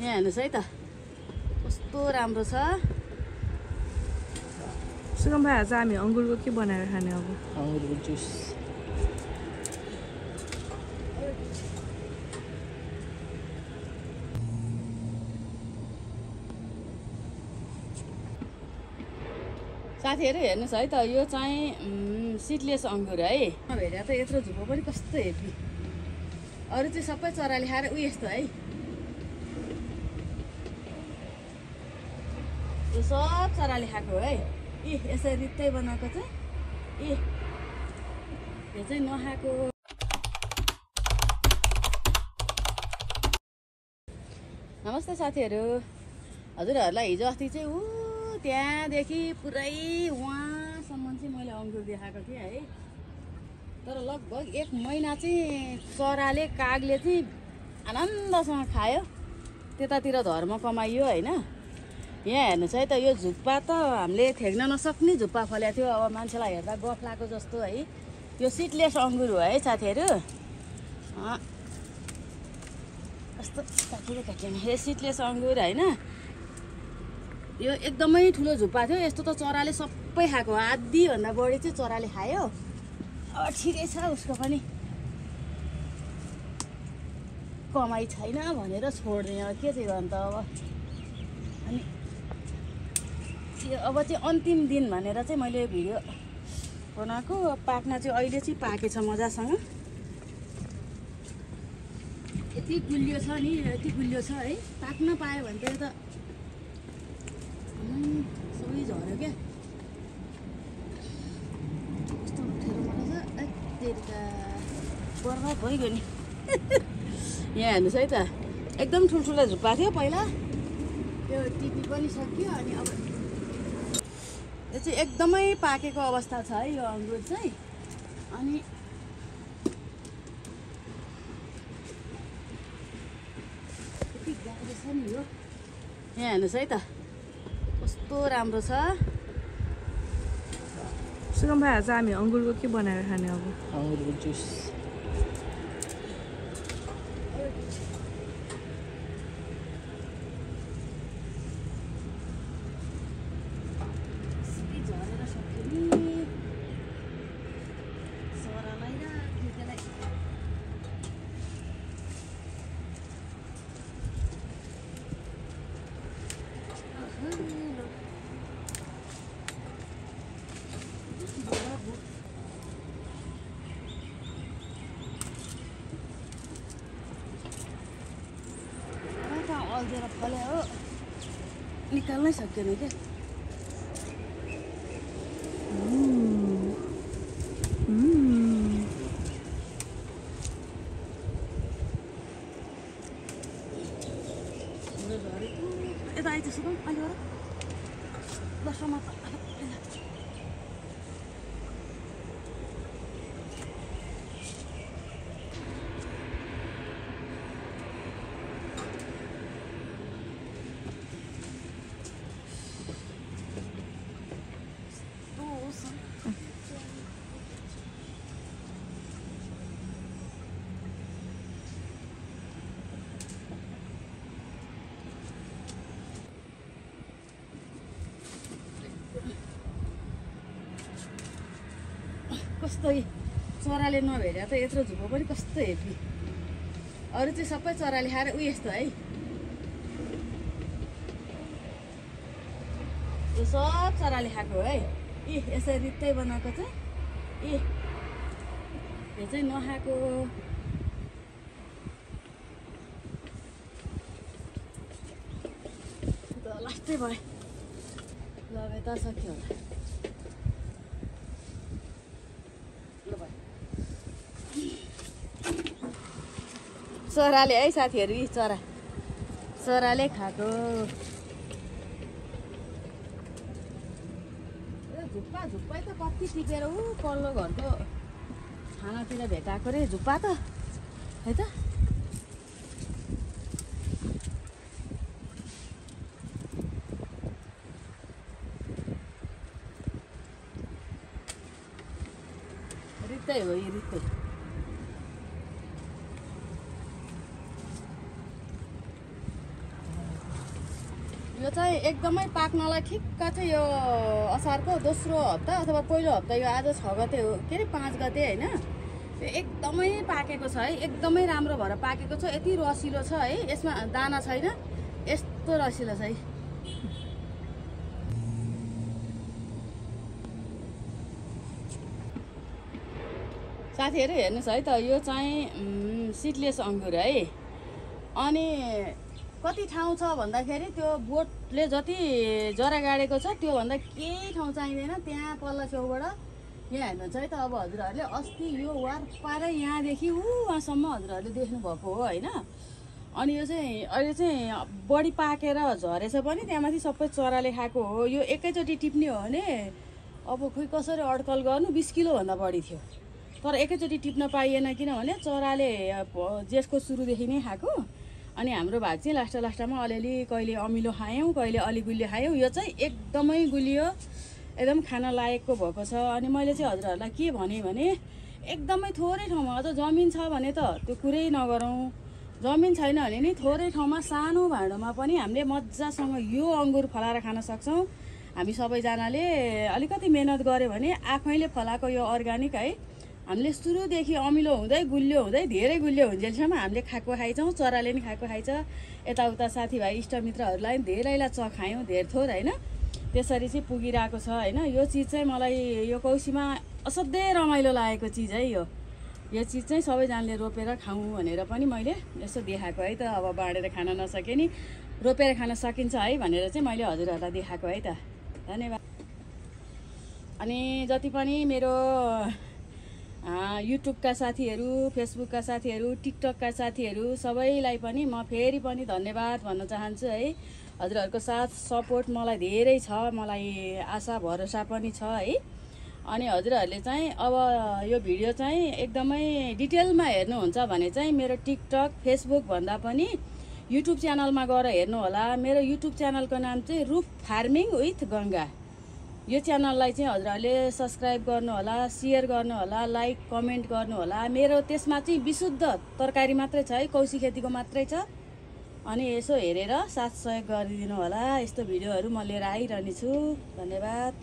यहाँ हेर्नुहोस् है त कस्तो राम्रो छ। सुगम भाइ आज हामी अङ्गुरको के बनाएर खाने अब? अङ्गुरको जुस। साथीहरू हेर्नुहोस् है त यो चाहिँ सिडलेस अङ्गुर है। हेरेर त यत्रो झुप्पो पनि कस्तो हेभी। अरू चाहिँ सबै चराले खाएर उ यस्तो है। यो सब चराले खाएको है। यसरी रित्तै बनाएको चाहिँ यो चाहिँ नखाएको। नमस्ते साथीहरू, हजुरहरूलाई हिजो अस्ति चाहिँ त्यहाँदेखि पुरै वहाँसम्म चाहिँ मैले अङ्गुर देखाएको थिएँ है। तर लगभग 1 महिना चाहिँ चराले कागले चाहिँ आनन्दसँग खायो। त्यतातिर धर्म कमाइयो होइन। यहाँ हेर्नुहोस् है त यो झुप्पा त हामीले थ्याक्न नसक्ने झुप्पा फलेको थियो। अब मान्छेलाई हेर्दा गफ लागेको जस्तो है। यो सिडलेस अङ्गुर हो है साथीहरू। कस्तो काटिने यो सिडलेस अङ्गुर होइन। यो एकदमै ठुलो झुप्पा थियो। यस्तो त चराले सबै खाएको, आधीभन्दा बढी चाहिँ चराले खायो। अब ठिकै छ, उसको पनि कमाइ छैन भनेर छोड्ने। अब के चाहिँ गर्नु त अब। अनि अब चाहिँ अन्तिम दिन भनेर चाहिँ मैले भिडियो बनाएको। पाक्न चाहिँ अहिले चाहिँ पाकेछ मजासँग। यति गुलियो छ नि, यति गुलियो छ है। पाक्न पायो भने त यो त सबै झऱ्यो क्या। कस्तो अप्ठ्यारो बनाउँछ तेरिका बर्बाद भइगयो नि। यहाँ हेर्नुहोस् है त एकदम ठुल्ठुलो झुप्पा थियो पहिला, त्यो टिपी पनि सक्यो। अनि अब यो चाहिँ एकदमै पाकेको अवस्था छ है यो अङ्गुर चाहिँ। अनि यति गाह्रो छ नि यो। यहाँ हेर्नुहोस् है त कस्तो राम्रो छ। सुगम भाइ आज हामी अङ्गुरको के बनाएर खाने अब? अङ्गुरको जुस। अल्झेर फल्यो हो, निकाल्नै सकिएन क्या। यता आइज सुगम अहिले हो र दसौँमा त कस्तो चराले नभेरेर त यत्रो झुप्पो पनि कस्तो हेभी। अरू चाहिँ सबै चराले खाएर उ यस्तो है। यो सब चराले खाएको है। यसरी रित्तै बनाएको चाहिँ यो चाहिँ नखाएको। लास्टै भयो, लगे त सक्यो होला। चराले है साथीहरू, यी चराले खाएको। झुप्पै त कति टिपेर पल्लो घरको खानातिर भेटाएको रे झुप्पा त है त। रित्तै हो यो, रित्तै। यो चाहिँ एकदमै पाक्नलाई ठिक्क चाहिँ यो असारको दोस्रो हप्ता अथवा पहिलो हप्ता, यो आज 6 गते हो के अरे 5 गते होइन। यो एकदमै पाकेको छ है, एकदमै राम्रो भएर पाकेको छ। यति रसिलो छ है, यसमा दाना छैन, यस्तो रसिलो छ है। साथीहरू हेर्नुहोस् है त, यो चाहिँ सिडलेस अङ्गुर है। अनि कति ठाउँ छ भन्दाखेरि त्यो बोटले जति जरा गाडेको छ त्योभन्दा केही ठाउँ चाहिँदैन। त्यहाँ पल्ला छेउबाट यहाँ हेर्नुहुन्छ है त। अब हजुरहरूले अस्ति यो वार पारै यहाँदेखि वहाँसम्म हजुरहरूले देख्नुभएको हो होइन। अनि यो चाहिँ अहिले चाहिँ बढी पाकेर झरेछ पनि, त्यहाँमाथि सबै चराले खाएको हो। यो एकैचोटि टिप्ने हो भने अब खोइ कसरी अड्कल गर्नु, 20 किलोभन्दा बढी थियो। तर एकैचोटि टिप्न पाइएन, किनभने चराले जेठको सुरुदेखि नै खाएको। अनि हाम्रो भाग चाहिँ लास्टमा अलिअलि कहिले अमिलो खायौँ, कहिले अलि गुलियो खायौँ। यो चाहिँ एकदमै गुलियो, एकदम खान लायकको भएको छ। अनि मैले चाहिँ हजुरहरूलाई के भने एकदमै थोरै ठाउँमा, अझ जमिन छ भने त त्यो कुरै नगरौँ, जमिन छैन भने नि थोरै ठाउँमा सानो भाँडोमा पनि हामीले मजासँग यो अङ्गुर फलाएर खान सक्छौँ। हामी सबैजनाले अलिकति मेहनत गऱ्यो भने आफैले फलाएको यो अर्ग्यानिक है, हामीले सुरुदेखि अमिलो हुँदै गुलियो हुँदै धेरै गुलियो हुन्जेलसम्म हामीले खाएको खाइछौँ, चराले नि खाएको खाइछ। यताउता साथीभाइ इष्टमित्रहरूलाई पनि धेरैलाई चखायौँ, धेर थोर होइन। त्यसरी चाहिँ पुगिरहेको छ होइन। यो चिज चाहिँ मलाई यो कौसीमा असाध्यै रमाइलो लागेको चिज है। यो चिज चाहिँ सबैजनाले रोपेर खाउँ भनेर पनि मैले यसो देखाएको है त। अब बाँडेर खान नसके नि रोपेर खान सकिन्छ है भनेर चाहिँ मैले हजुरहरूलाई देखाएको है त। धन्यवाद। अनि जति पनि मेरो युट्युबका साथीहरू, फेसबुकका साथीहरू, टिकटकका साथीहरू सबैलाई पनि म फेरि पनि धन्यवाद भन्न चाहन्छु है। हजुरहरूको साथ सपोर्ट मलाई धेरै छ, मलाई आशा भरोसा पनि छ है। अनि हजुरहरूले चाहिँ अब यो भिडियो चाहिँ एकदमै डिटेलमा हेर्नुहुन्छ भने चाहिँ मेरो टिकटक, फेसबुक भन्दा पनि युट्युब च्यानलमा गएर हेर्नु होला। मेरो युट्युब च्यानलको नाम चाहिँ रुफ फार्मिङ विथ गङ्गा। यो च्यानललाई चाहिँ हजुरहरूले सब्सक्राइब गर्नु होला, सेयर गर्नु होला, लाइक कमेन्ट गर्नु होला। मेरो त्यसमा चाहिँ विशुद्ध तरकारी मात्रै छ है, कौसी खेतीको मात्रै छ। अनि यसो हेरेर साथ सहयोग गरिदिनु होला। यस्तो भिडियोहरू म लिएर आइरहनेछु। धन्यवाद।